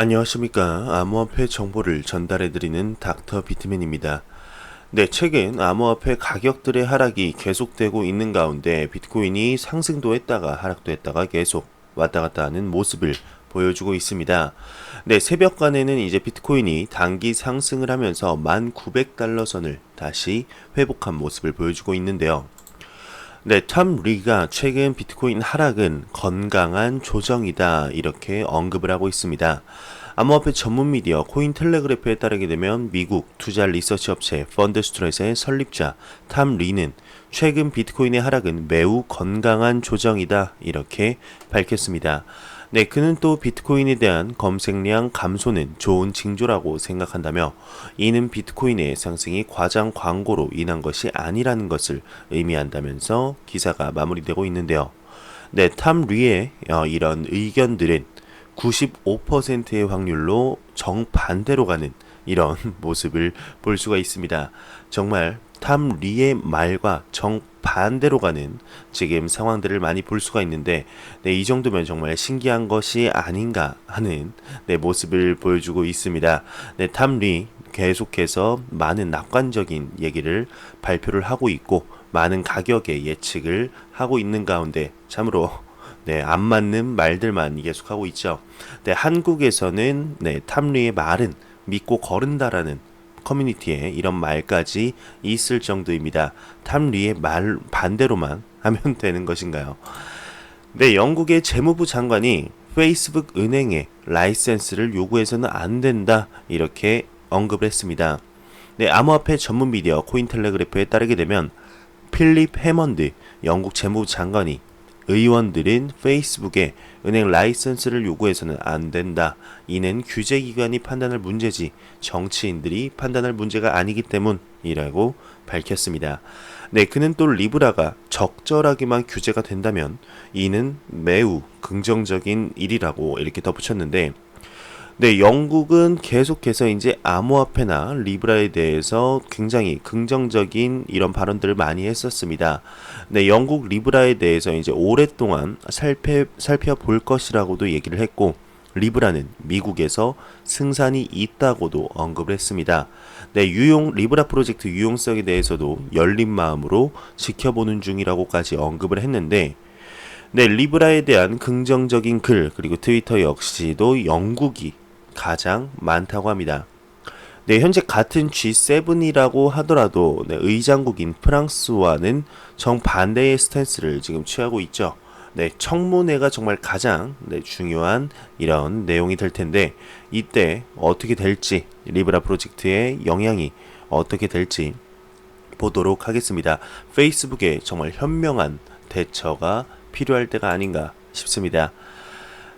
안녕하십니까. 암호화폐 정보를 전달해드리는 닥터 비트맨입니다. 네, 최근 암호화폐 가격들의 하락이 계속되고 있는 가운데 비트코인이 상승도 했다가 하락도 했다가 계속 왔다 갔다 하는 모습을 보여주고 있습니다. 네, 새벽간에는 이제 비트코인이 단기 상승을 하면서 1900달러 선을 다시 회복한 모습을 보여주고 있는데요. 네, 탐 리가 최근 비트코인 하락은 건강한 조정이다 이렇게 언급을 하고 있습니다. 암호화폐 전문 미디어 코인텔레그래프에 따르게 되면 미국 투자 리서치 업체 펀드스트레스의 설립자 탐 리는 최근 비트코인의 하락은 매우 건강한 조정이다 이렇게 밝혔습니다. 네, 그는 또 비트코인에 대한 검색량 감소는 좋은 징조라고 생각한다며 이는 비트코인의 상승이 과장 광고로 인한 것이 아니라는 것을 의미한다면서 기사가 마무리되고 있는데요. 네, 탐 리의 이런 의견들은 95%의 확률로 정반대로 가는 이런 모습을 볼 수가 있습니다. 정말 탐 리의 말과 정반대로 가는 지금 상황들을 많이 볼 수가 있는데 네, 이 정도면 정말 신기한 것이 아닌가 하는 네, 모습을 보여주고 있습니다. 네, 탐 리 계속해서 많은 낙관적인 얘기를 발표를 하고 있고 많은 가격의 예측을 하고 있는 가운데 참으로 네, 안 맞는 말들만 계속하고 있죠. 네, 한국에서는 네, 탐리의 말은 믿고 거른다라는 커뮤니티에 이런 말까지 있을 정도입니다. 탐리의 말 반대로만 하면 되는 것인가요? 네, 영국의 재무부 장관이 페이스북 은행에 라이센스를 요구해서는 안 된다 이렇게 언급을 했습니다. 네, 암호화폐 전문 미디어 코인텔레그래프에 따르게 되면 필립 해먼드 영국 재무부 장관이 의원들은 페이스북에 은행 라이선스를 요구해서는 안 된다. 이는 규제기관이 판단할 문제지 정치인들이 판단할 문제가 아니기 때문이라고 밝혔습니다. 네, 그는 또 리브라가 적절하게만 규제가 된다면 이는 매우 긍정적인 일이라고 이렇게 덧붙였는데 네, 영국은 계속해서 이제 암호화폐나 리브라에 대해서 굉장히 긍정적인 이런 발언들을 많이 했었습니다. 네, 영국 리브라에 대해서 이제 오랫동안 살펴볼 것이라고도 얘기를 했고, 리브라는 미국에서 승산이 있다고도 언급을 했습니다. 네, 리브라 프로젝트 유용성에 대해서도 열린 마음으로 지켜보는 중이라고까지 언급을 했는데, 네, 리브라에 대한 긍정적인 글, 그리고 트위터 역시도 영국이 가장 많다고 합니다. 네, 현재 같은 G7이라고 하더라도 네, 의장국인 프랑스와는 정반대의 스탠스를 지금 취하고 있죠. 네, 청문회가 정말 가장 중요한 이런 내용이 될 텐데 이때 어떻게 될지 리브라 프로젝트의 영향이 어떻게 될지 보도록 하겠습니다. 페이스북에 정말 현명한 대처가 필요할 때가 아닌가 싶습니다.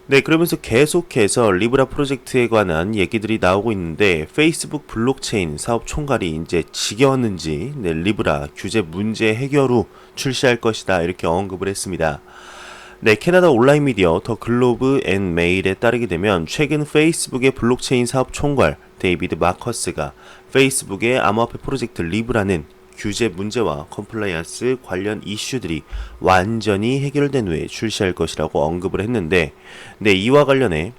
네, 그러면서 계속해서 리브라 프로젝트에 관한 얘기들이 나오고 있는데 페이스북 블록체인 사업 총괄이 이제 지겨웠는지 네, 리브라 규제 문제 해결 후 출시할 것이다 이렇게 언급을 했습니다. 네, 캐나다 온라인 미디어 더 글로브 앤 메일에 따르게 되면 최근 페이스북의 블록체인 사업 총괄 데이비드 마커스가 페이스북의 암호화폐 프로젝트 리브라는 규제 문제와 컴플라이언스 관련 이슈들이 완전히 해결된 후에 출시할 것이라고 언급을 했는데 네, 이와 관련해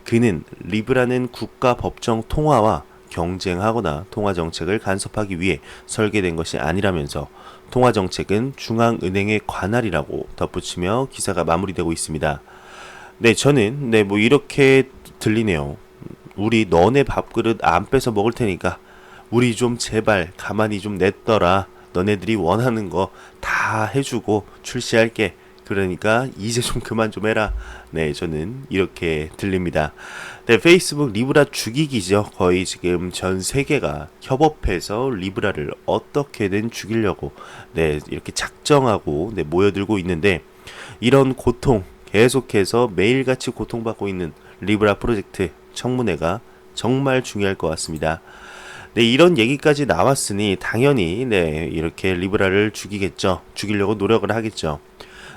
그는 리브라는 국가 법정 통화와 경쟁하거나 통화 정책을 간섭하기 위해 설계된 것이 아니라면서 통화 정책은 중앙은행의 관할이라고 덧붙이며 기사가 마무리되고 있습니다. 네, 저는 뭐 이렇게 들리네요. 우리 너네 밥그릇 안 뺏어 먹을 테니까 우리 좀 제발 가만히 좀 냈더라. 너네들이 원하는 거 다 해주고 출시할게. 그러니까 이제 좀 그만 좀 해라. 네, 저는 이렇게 들립니다. 네, 페이스북 리브라 죽이기죠. 거의 지금 전 세계가 협업해서 리브라를 어떻게든 죽이려고 네, 이렇게 작정하고 네, 모여들고 있는데 이런 고통 계속해서 매일같이 고통받고 있는 리브라 프로젝트 청문회가 정말 중요할 것 같습니다. 네, 이런 얘기까지 나왔으니 당연히 네, 이렇게 리브라를 죽이겠죠. 죽이려고 노력을 하겠죠.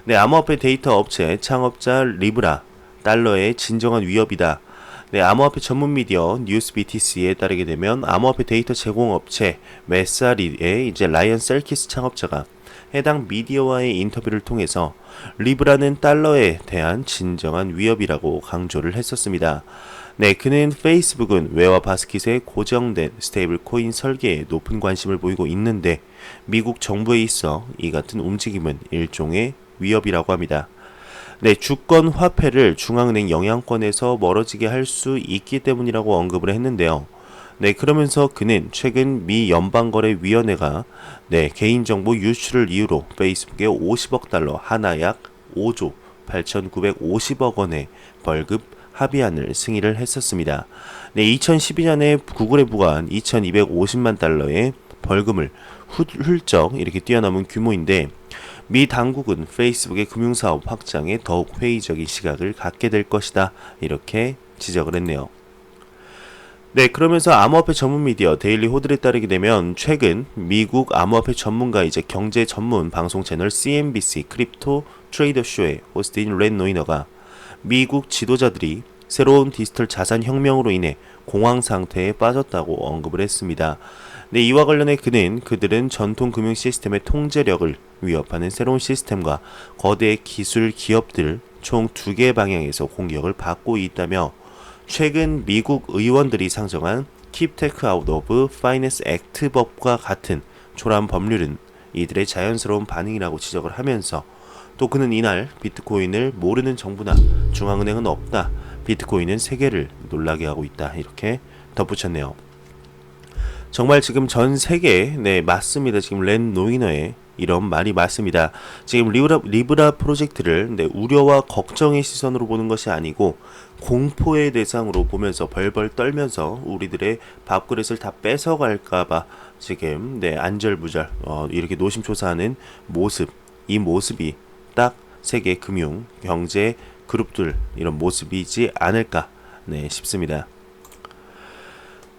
네, 암호화폐 데이터 업체 창업자 리브라 달러의 진정한 위협이다. 네, 암호화폐 전문 미디어 뉴스 BTC에 따르게 되면 암호화폐 데이터 제공 업체 메사리의 이제 라이언 셀키스 창업자가 해당 미디어와의 인터뷰를 통해서 리브라는 달러에 대한 진정한 위협이라고 강조를 했었습니다. 네, 그는 페이스북은 외화 바스킷에 고정된 스테이블 코인 설계에 높은 관심을 보이고 있는데 미국 정부에 있어 이 같은 움직임은 일종의 위협이라고 합니다. 네, 주권 화폐를 중앙은행 영향권에서 멀어지게 할 수 있기 때문이라고 언급을 했는데요. 네, 그러면서 그는 최근 미 연방거래위원회가 개인정보 유출을 이유로 페이스북에 50억 달러, 하나 약 5조 8,950억 원의 벌금 합의안을 승인을 했었습니다. 네, 2012년에 구글에 부과한 2,250만 달러의 벌금을 훌쩍 이렇게 뛰어넘은 규모인데 미 당국은 페이스북의 금융사업 확장에 더욱 회의적인 시각을 갖게 될 것이다 이렇게 지적을 했네요. 네, 그러면서 암호화폐 전문 미디어 데일리 호들에 따르게 되면 최근 미국 암호화폐 전문가이자 경제 전문 방송 채널 CNBC 크립토 트레이더 쇼의 호스트인 렌 노이너가 미국 지도자들이 새로운 디지털 자산 혁명으로 인해 공황 상태에 빠졌다고 언급을 했습니다. 네, 이와 관련해 그는 그들은 전통 금융 시스템의 통제력을 위협하는 새로운 시스템과 거대 기술 기업들 총 2개 방향에서 공격을 받고 있다며 최근 미국 의원들이 상정한 Keep Tech Out of Finance Act 법과 같은 초라한 법률은 이들의 자연스러운 반응이라고 지적을 하면서 또 그는 이날 비트코인을 모르는 정부나 중앙은행은 없다. 비트코인은 세계를 놀라게 하고 있다. 이렇게 덧붙였네요. 정말 지금 전 세계 맞습니다. 지금 렌 노이너의 이런 말이 맞습니다. 지금 리브라 프로젝트를 우려와 걱정의 시선으로 보는 것이 아니고 공포의 대상으로 보면서 벌벌 떨면서 우리들의 밥그릇을 다 뺏어갈까봐 지금 안절부절 이렇게 노심초사하는 모습, 이 모습이 딱 세계 금융 경제 그룹들 이런 모습이지 않을까 싶습니다.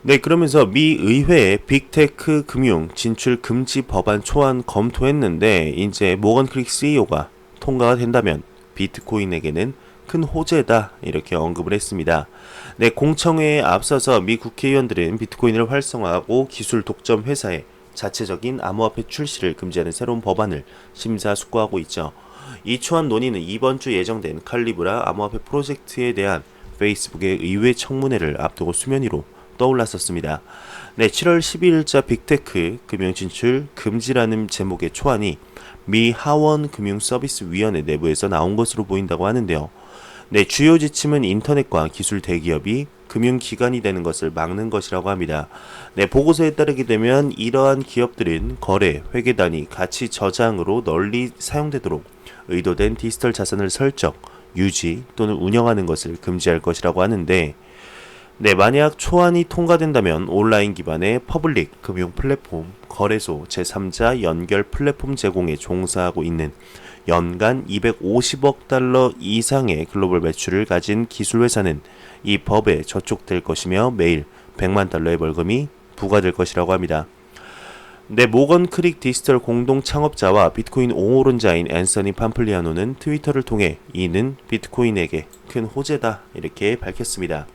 네, 그러면서 미 의회에 빅테크 금융 진출 금지 법안 초안 검토했는데 이제 모건 크릭 CEO가 통과가 된다면 비트코인에게는 큰 호재다 이렇게 언급을 했습니다. 네, 공청회에 앞서서 미 국회의원들은 비트코인을 활성화하고 기술 독점 회사에 자체적인 암호화폐 출시를 금지하는 새로운 법안을 심사숙고하고 있죠. 이 초안 논의는 이번 주 예정된 칼리브라 암호화폐 프로젝트에 대한 페이스북의 의회 청문회를 앞두고 수면 위로 떠올랐었습니다. 네, 7월 12일자 빅테크 금융 진출 금지라는 제목의 초안이 미 하원 금융서비스위원회 내부에서 나온 것으로 보인다고 하는데요. 네, 주요 지침은 인터넷과 기술 대기업이 금융기관이 되는 것을 막는 것이라고 합니다. 네, 보고서에 따르게 되면 이러한 기업들은 거래, 회계 단위, 가치 저장으로 널리 사용되도록 의도된 디지털 자산을 설정, 유지 또는 운영하는 것을 금지할 것이라고 하는데 네, 만약 초안이 통과된다면 온라인 기반의 퍼블릭 금융 플랫폼, 거래소, 제3자 연결 플랫폼 제공에 종사하고 있는 연간 250억 달러 이상의 글로벌 매출을 가진 기술 회사는 이 법에 저촉될 것이며 매일 100만 달러의 벌금이 부과될 것이라고 합니다. 네, 모건 크릭 디지털 공동 창업자와 비트코인 옹호론자인 앤서니 팜플리아노는 트위터를 통해 이는 비트코인에게 큰 호재다 이렇게 밝혔습니다.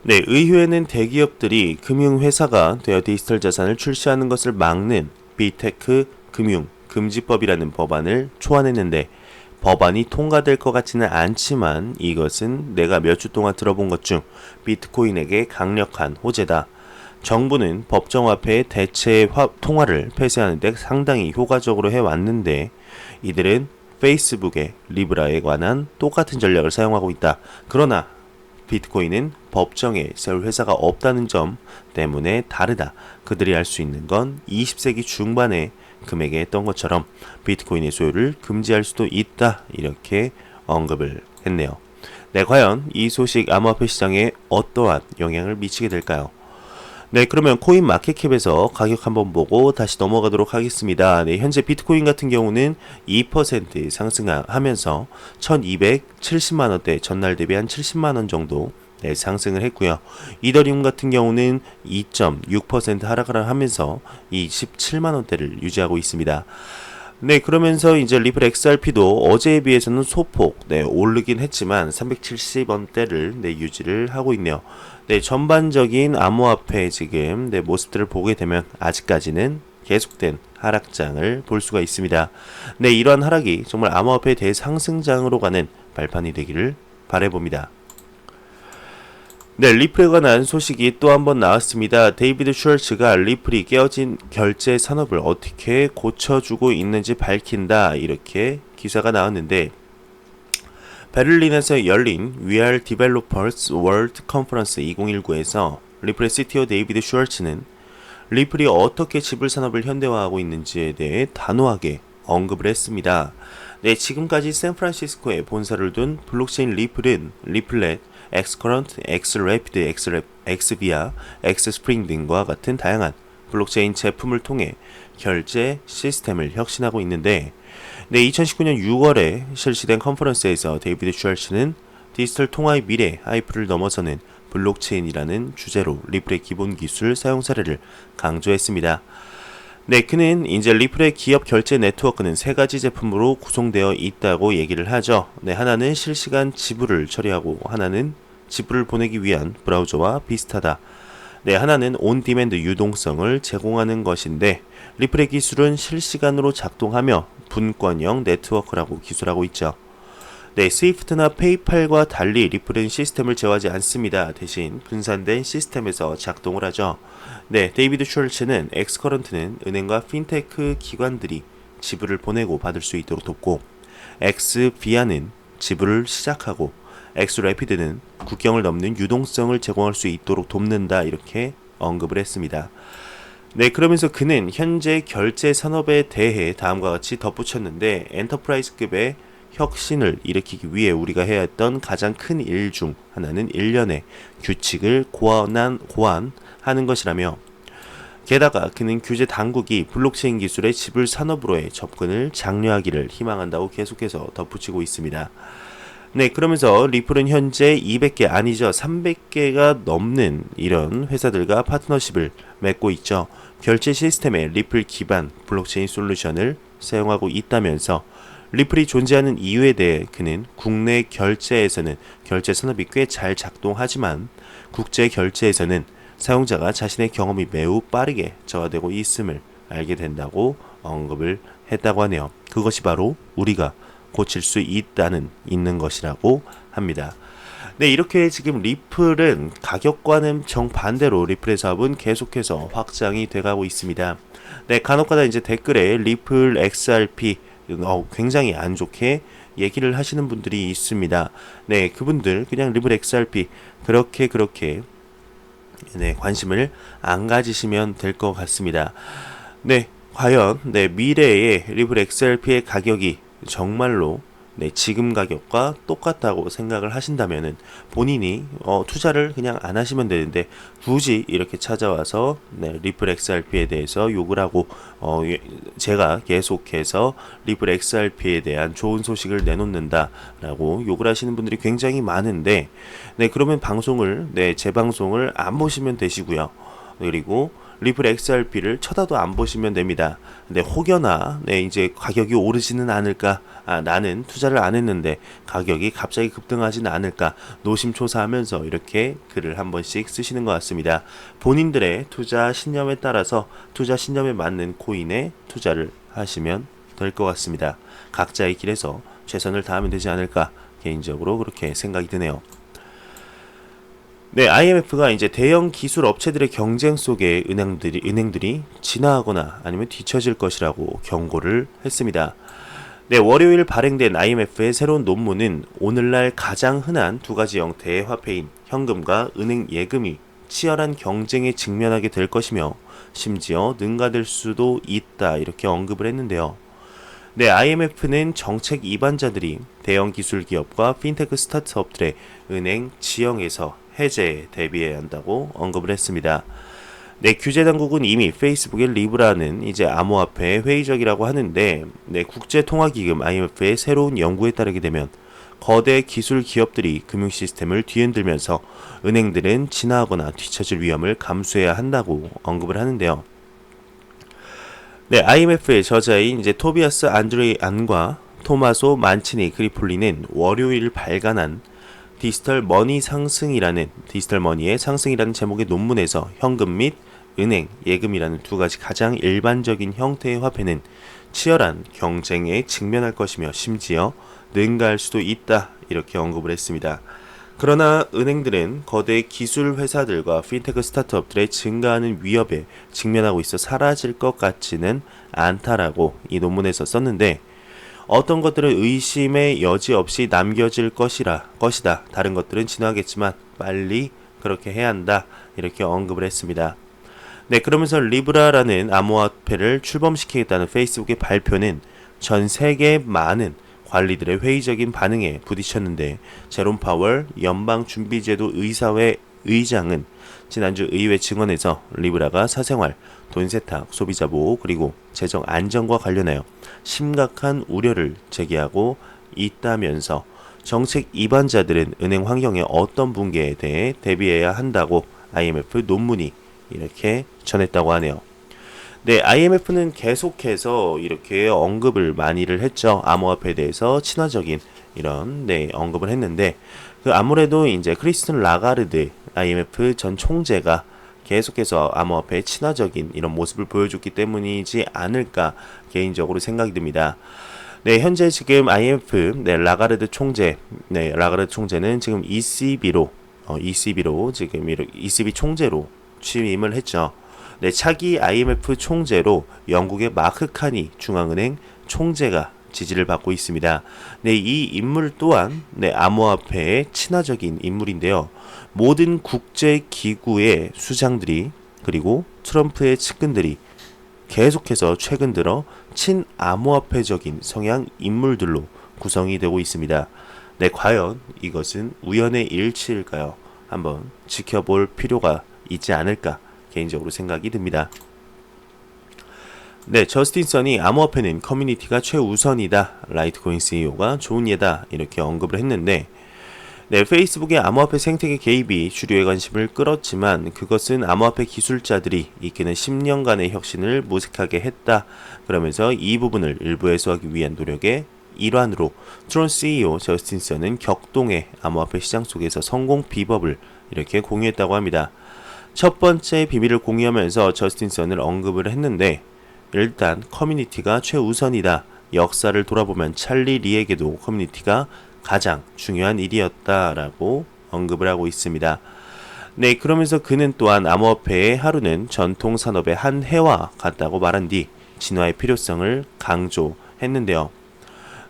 네, 의회는 대기업들이 금융회사가 되어 디지털 자산을 출시하는 것을 막는 빅테크 금융 금지법이라는 법안을 초안했는데 법안이 통과될 것 같지는 않지만 이것은 내가 몇 주 동안 들어본 것 중 비트코인에게 강력한 호재다. 정부는 법정화폐의 대체 통화를 폐쇄하는 데 상당히 효과적으로 해왔는데 이들은 페이스북의 리브라에 관한 똑같은 전략을 사용하고 있다. 그러나 비트코인은 법정에 세울 회사가 없다는 점 때문에 다르다. 그들이 할 수 있는 건 20세기 중반에 금액에 했던 것처럼 비트코인의 소유를 금지할 수도 있다. 이렇게 언급을 했네요. 네, 과연 이 소식 암호화폐 시장에 어떠한 영향을 미치게 될까요? 네, 그러면 코인 마켓캡에서 가격 한번 보고 다시 넘어가도록 하겠습니다. 네, 현재 비트코인 같은 경우는 2% 상승하면서 1270만원대 전날 대비 한 70만원 정도 상승을 했고요. 이더리움 같은 경우는 2.6% 하락을 하면서 27만원대를 유지하고 있습니다. 네, 그러면서 이제 리플 XRP도 어제에 비해서는 소폭 오르긴 했지만 370원대를 유지를 하고 있네요. 네, 전반적인 암호화폐 지금 모습들을 보게 되면 아직까지는 계속된 하락장을 볼 수가 있습니다. 네, 이러한 하락이 정말 암호화폐 대상승장으로 가는 발판이 되기를 바라봅니다. 네, 리플에 관한 소식이 또 한 번 나왔습니다. 데이비드 슈얼츠가 리플이 깨어진 결제 산업을 어떻게 고쳐주고 있는지 밝힌다, 이렇게 기사가 나왔는데, 베를린에서 열린 VR Developers World Conference 2019에서 리플의 CTO 데이비드 슈얼츠는 리플이 어떻게 지불 산업을 현대화하고 있는지에 대해 단호하게 언급을 했습니다. 네, 지금까지 샌프란시스코에 본사를 둔 블록체인 리플은 리플렛, 엑스커런트, 엑스래피드, 엑스비아, 엑스스프링 등과 같은 다양한 블록체인 제품을 통해 결제 시스템을 혁신하고 있는데, 네, 2019년 6월에 실시된 컨퍼런스에서 데이비드 슈얼츠는 디지털 통화의 미래, 하이프를 넘어서는 블록체인이라는 주제로 리플의 기본 기술 사용 사례를 강조했습니다. 네, 그는 이제 리플의 기업 결제 네트워크는 세 가지 제품으로 구성되어 있다고 얘기를 하죠. 네, 하나는 실시간 지불을 처리하고, 하나는 지불을 보내기 위한 브라우저와 비슷하다. 네, 하나는 온디맨드 유동성을 제공하는 것인데, 리플의 기술은 실시간으로 작동하며 분권형 네트워크라고 기술하고 있죠. 네, 스위프트나 페이팔과 달리 리플은 시스템을 제어하지 않습니다. 대신 분산된 시스템에서 작동을 하죠. 네, 데이비드 슈얼츠는 엑스커런트는 은행과 핀테크 기관들이 지불을 보내고 받을 수 있도록 돕고, 엑스비아는 지불을 시작하고, 엑스래피드는 국경을 넘는 유동성을 제공할 수 있도록 돕는다, 이렇게 언급을 했습니다. 네, 그러면서 그는 현재 결제 산업에 대해 다음과 같이 덧붙였는데, 엔터프라이즈급의 혁신을 일으키기 위해 우리가 해야 했던 가장 큰 일 중 하나는 일련의 규칙을 고안하는 것이라며, 게다가 그는 규제 당국이 블록체인 기술의 지불 산업으로의 접근을 장려하기를 희망한다고 계속해서 덧붙이고 있습니다. 네, 그러면서 리플은 현재 200개 아니죠, 300개가 넘는 이런 회사들과 파트너십을 맺고 있죠. 결제 시스템에 리플 기반 블록체인 솔루션을 사용하고 있다면서, 리플이 존재하는 이유에 대해 그는 국내 결제에서는 결제 산업이 꽤 잘 작동하지만 국제 결제에서는 사용자가 자신의 경험이 매우 빠르게 저하되고 있음을 알게 된다고 언급을 했다고 하네요. 그것이 바로 우리가 고칠 수 있는 것이라고 합니다. 네, 이렇게 지금 리플은 가격과는 정반대로 리플의 사업은 계속해서 확장이 돼가고 있습니다. 네, 간혹가다 이제 댓글에 리플 XRP 굉장히 안 좋게 얘기를 하시는 분들이 있습니다. 네, 그분들 그냥 리플 XRP 그렇게 네, 관심을 안 가지시면 될 것 같습니다. 네, 과연 미래의 리플 XRP의 가격이 정말로 지금 가격과 똑같다고 생각을 하신다면은 본인이 투자를 그냥 안 하시면 되는데, 굳이 이렇게 찾아와서 리플 XRP에 대해서 욕을 하고 제가 계속해서 리플 XRP에 대한 좋은 소식을 내놓는다라고 욕을 하시는 분들이 굉장히 많은데, 그러면 제 방송을 안 보시면 되시고요. 그리고 리플 XRP를 쳐다도 안 보시면 됩니다. 근데 혹여나 이제 가격이 오르지는 않을까, 나는 투자를 안 했는데 가격이 갑자기 급등하지는 않을까 노심초사하면서 이렇게 글을 한 번씩 쓰시는 것 같습니다. 본인들의 투자 신념에 따라서 투자 신념에 맞는 코인에 투자를 하시면 될 것 같습니다. 각자의 길에서 최선을 다하면 되지 않을까, 개인적으로 그렇게 생각이 드네요. 네, IMF가 이제 대형 기술 업체들의 경쟁 속에 은행들이 진화하거나 아니면 뒤처질 것이라고 경고를 했습니다. 네, 월요일 발행된 IMF의 새로운 논문은 오늘날 가장 흔한 두 가지 형태의 화폐인 현금과 은행 예금이 치열한 경쟁에 직면하게 될 것이며 심지어 능가될 수도 있다, 이렇게 언급을 했는데요. 네, IMF는 정책 입안자들이 대형 기술 기업과 핀테크 스타트업들의 은행 지형에서 해제에 대비해야 한다고 언급을 했습니다. 네, 규제 당국은 이미 페이스북의 리브라는 이제 암호화폐에 회의적이라고 하는데, 국제통화기금 IMF의 새로운 연구에 따르게 되면 거대 기술 기업들이 금융 시스템을 뒤흔들면서 은행들은 진화하거나 뒤처질 위험을 감수해야 한다고 언급을 하는데요. 네, IMF의 저자인 이제 토비아스 안드레이 안과 토마소 만치니 그리폴리는 월요일 발간한 디지털 머니의 상승이라는 제목의 논문에서 현금 및 은행, 예금이라는 두 가지 가장 일반적인 형태의 화폐는 치열한 경쟁에 직면할 것이며 심지어 능가할 수도 있다 이렇게 언급을 했습니다. 그러나 은행들은 거대 기술 회사들과 핀테크 스타트업들의 증가하는 위협에 직면하고 있어 사라질 것 같지는 않다라고 이 논문에서 썼는데 어떤 것들은 의심의 여지 없이 남겨질 것이다. 다른 것들은 진화하겠지만 빨리 그렇게 해야 한다. 이렇게 언급을 했습니다. 네, 그러면서 리브라라는 암호화폐를 출범시키겠다는 페이스북의 발표는 전 세계 많은 관리들의 회의적인 반응에 부딪혔는데 제롬 파월 연방준비제도 의사회 의장은 지난주 의회 증언에서 리브라가 사생활, 돈 세탁, 소비자 보호 그리고 재정 안정과 관련하여 심각한 우려를 제기하고 있다면서 정책 입안자들은 은행 환경의 어떤 붕괴에 대해 대비해야 한다고 IMF 논문이 이렇게 전했다고 하네요. 네, IMF는 계속해서 이렇게 언급을 많이를 했죠. 암호화폐에 대해서 친화적인 이런 언급을 했는데 그 아무래도 이제 크리스틴 라가르드 IMF 전 총재가 계속해서 암호화폐의 친화적인 이런 모습을 보여줬기 때문이지 않을까 개인적으로 생각이 듭니다. 네, 현재 지금 IMF 라가르드 총재는 지금 ECB로 지금 ECB 총재로 취임을 했죠. 네, 차기 IMF 총재로 영국의 마크 카니 중앙은행 총재가 지지를 받고 있습니다. 네, 이 인물 또한 암호화폐의 친화적인 인물인데요. 모든 국제 기구의 수장들이 그리고 트럼프의 측근들이 계속해서 최근 들어 친암호화폐적인 성향 인물들로 구성이 되고 있습니다. 네, 과연 이것은 우연의 일치일까요? 한번 지켜볼 필요가 있지 않을까 개인적으로 생각이 듭니다. 네, 저스틴 선이 암호화폐는 커뮤니티가 최우선이다. 라이트코인 CEO가 좋은 예다. 이렇게 언급을 했는데 네, 페이스북의 암호화폐 생태계 개입이 주류의 관심을 끌었지만 그것은 암호화폐 기술자들이 이끄는 10년간의 혁신을 모색하게 했다. 그러면서 이 부분을 일부 해소하기 위한 노력의 일환으로 트론 CEO 저스틴 선은 격동의 암호화폐 시장 속에서 성공 비법을 이렇게 공유했다고 합니다. 첫 번째 비밀을 공유하면서 저스틴 선을 언급을 했는데 일단 커뮤니티가 최우선이다. 역사를 돌아보면 찰리 리에게도 커뮤니티가 가장 중요한 일이었다라고 언급을 하고 있습니다. 네, 그러면서 그는 또한 암호화폐의 하루는 전통 산업의 한 해와 같다고 말한 뒤 진화의 필요성을 강조했는데요.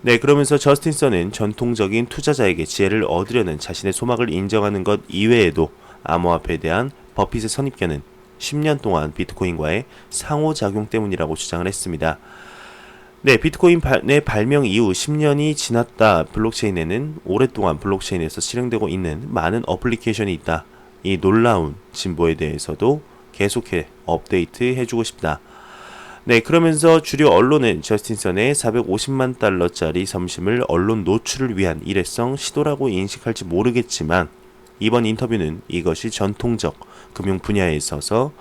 네, 그러면서 저스틴 선은 전통적인 투자자에게 지혜를 얻으려는 자신의 소망을 인정하는 것 이외에도 암호화폐에 대한 버핏의 선입견은 10년 동안 비트코인과의 상호작용 때문이라고 주장을 했습니다. 네, 비트코인의 발명 이후 10년이 지났다. 블록체인에는 오랫동안 블록체인에서 실행되고 있는 많은 어플리케이션이 있다. 이 놀라운 진보에 대해서도 계속해 업데이트 해주고 싶다. 네, 그러면서 주류 언론은 저스틴 선의 450만 달러짜리 점심을 언론 노출을 위한 일회성 시도라고 인식할지 모르겠지만 이번 인터뷰는 이것이 전통적 금융 분야에 있어서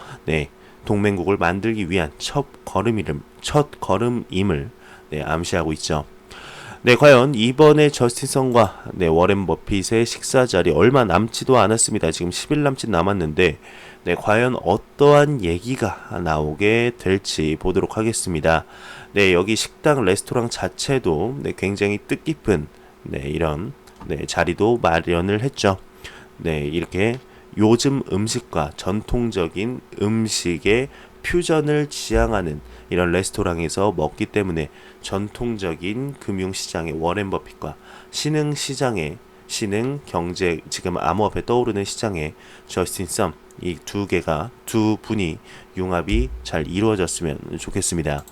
동맹국을 만들기 위한 첫 걸음임을 암시하고 있죠. 네, 과연 이번에 저스틴 선과 워렌 버핏의 식사 자리 얼마 남지도 않았습니다. 지금 10일 남짓 남았는데 과연 어떠한 얘기가 나오게 될지 보도록 하겠습니다. 네, 여기 식당 레스토랑 자체도 굉장히 뜻깊은 이런 자리도 마련을 했죠. 네, 이렇게 요즘 음식과 전통적인 음식의 퓨전을 지향하는 이런 레스토랑에서 먹기 때문에 전통적인 금융시장의 워렌 버핏과 신흥시장의 신흥경제 지금 암호화폐 떠오르는 시장의 저스틴 썸 이 두 분이 융합이 잘 이루어졌으면 좋겠습니다.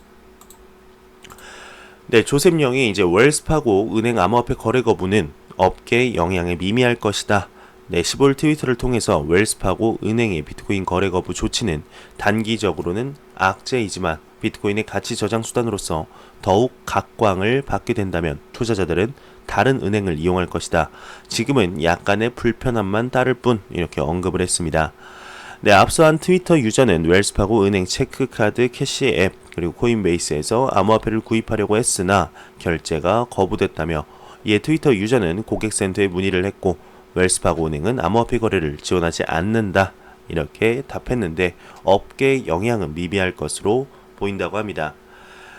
네, 조셉 영이 이제 웰스파고 은행 암호화폐 거래 거부는 업계에 영향이 미미할 것이다. 네, 15일 트위터를 통해서 웰스파고 은행의 비트코인 거래 거부 조치는 단기적으로는 악재이지만 비트코인의 가치 저장 수단으로서 더욱 각광을 받게 된다면 투자자들은 다른 은행을 이용할 것이다. 지금은 약간의 불편함만 따를 뿐 이렇게 언급을 했습니다. 네, 앞서 한 트위터 유저는 웰스파고 은행 체크카드 캐시 앱 그리고 코인베이스에서 암호화폐를 구입하려고 했으나 결제가 거부됐다며 이에 트위터 유저는 고객센터에 문의를 했고 웰스파고 은행은 암호화폐 거래를 지원하지 않는다 이렇게 답했는데 업계 영향은 미비할 것으로 보인다고 합니다.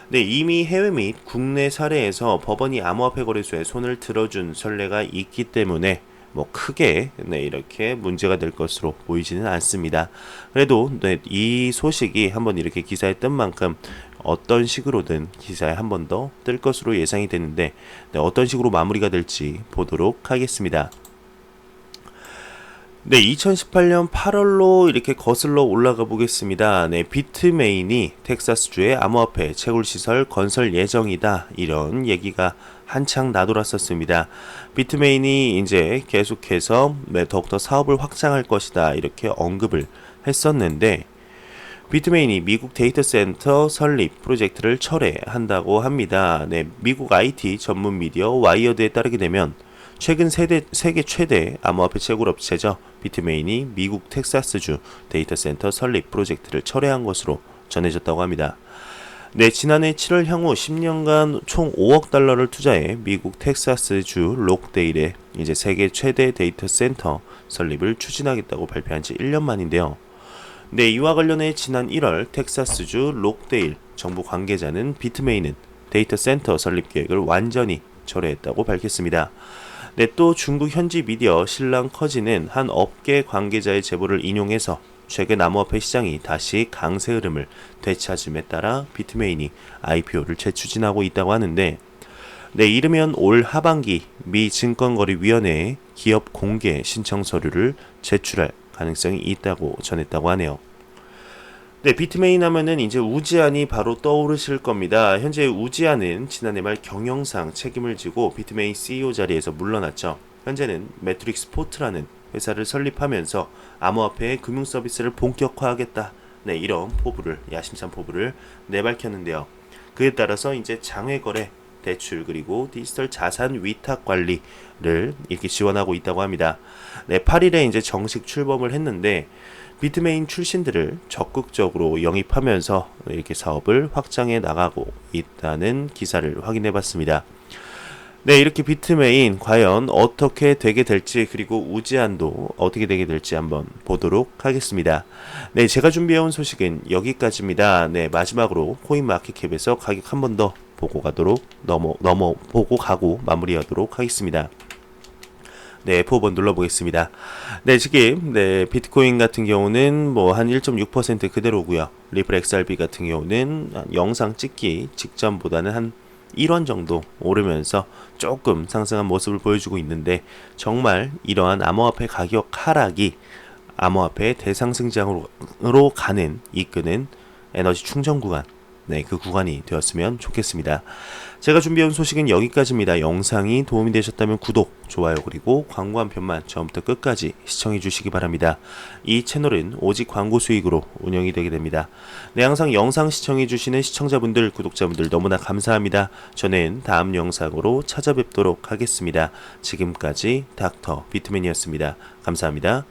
네, 이미 해외 및 국내 사례에서 법원이 암호화폐 거래소에 손을 들어준 선례가 있기 때문에 뭐 크게 이렇게 문제가 될 것으로 보이지는 않습니다. 그래도 이 소식이 한번 이렇게 기사에 뜬 만큼 어떤 식으로든 기사에 한 번 더 뜰 것으로 예상이 되는데 어떤 식으로 마무리가 될지 보도록 하겠습니다. 네, 2018년 8월로 이렇게 거슬러 올라가 보겠습니다. 네, 비트메인이 텍사스주의 암호화폐 채굴시설 건설 예정이다. 이런 얘기가 한창 나돌았었습니다. 비트메인이 이제 계속해서 더욱더 사업을 확장할 것이다. 이렇게 언급을 했었는데, 비트메인이 미국 데이터 센터 설립 프로젝트를 철회한다고 합니다. 네, 미국 IT 전문 미디어 와이어드에 따르게 되면 최근 세계 최대 암호화폐 채굴 업체죠. 비트메인이 미국 텍사스주 데이터 센터 설립 프로젝트를 철회한 것으로 전해졌다고 합니다. 네, 지난해 7월 향후 10년간 총 5억 달러를 투자해 미국 텍사스주 록데일에 이제 세계 최대 데이터 센터 설립을 추진하겠다고 발표한 지 1년 만인데요. 네, 이와 관련해 지난 1월 텍사스주 록데일 정부 관계자는 비트메인은 데이터 센터 설립 계획을 완전히 철회했다고 밝혔습니다. 네, 또 중국 현지 미디어 신랑 커지는 한 업계 관계자의 제보를 인용해서 최근 암호화폐 시장이 다시 강세 흐름을 되찾음에 따라 비트메인이 IPO를 재추진하고 있다고 하는데, 네, 이르면 올 하반기 미 증권거래위원회에 기업 공개 신청 서류를 제출할 가능성이 있다고 전했다고 하네요. 네, 비트메인 하면은 이제 우지안이 바로 떠오르실 겁니다. 현재 우지안은 지난해 말 경영상 책임을 지고 비트메인 CEO 자리에서 물러났죠. 현재는 매트릭스 포트라는 회사를 설립하면서 암호화폐의 금융 서비스를 본격화하겠다. 네, 이런 야심찬 포부를 내밝혔는데요. 그에 따라서 이제 장외거래, 대출 그리고 디지털 자산 위탁 관리를 이렇게 지원하고 있다고 합니다. 네, 8일에 이제 정식 출범을 했는데 비트메인 출신들을 적극적으로 영입하면서 이렇게 사업을 확장해 나가고 있다는 기사를 확인해 봤습니다. 네, 이렇게 비트메인 과연 어떻게 되게 될지 그리고 우지안도 어떻게 되게 될지 한번 보도록 하겠습니다. 네, 제가 준비해온 소식은 여기까지입니다. 네, 마지막으로 코인마켓캡에서 가격 한 번 더 보고 가고 마무리하도록 하겠습니다. 네, F5번 눌러보겠습니다. 네, 지금 비트코인 같은 경우는 뭐 한 1.6% 그대로고요. 리플 XRP 같은 경우는 영상 찍기 직전보다는 한 1원 정도 오르면서 조금 상승한 모습을 보여주고 있는데, 정말 이러한 암호화폐 가격 하락이 암호화폐 대상승장으로 이끄는 에너지 충전 구간, 네, 그 구간이 되었으면 좋겠습니다. 제가 준비해온 소식은 여기까지입니다. 영상이 도움이 되셨다면 구독, 좋아요 그리고 광고 한 편만 처음부터 끝까지 시청해 주시기 바랍니다. 이 채널은 오직 광고 수익으로 운영이 되게 됩니다. 네, 항상 영상 시청해 주시는 시청자분들, 구독자분들 너무나 감사합니다. 저는 다음 영상으로 찾아뵙도록 하겠습니다. 지금까지 닥터 비트맨이었습니다. 감사합니다.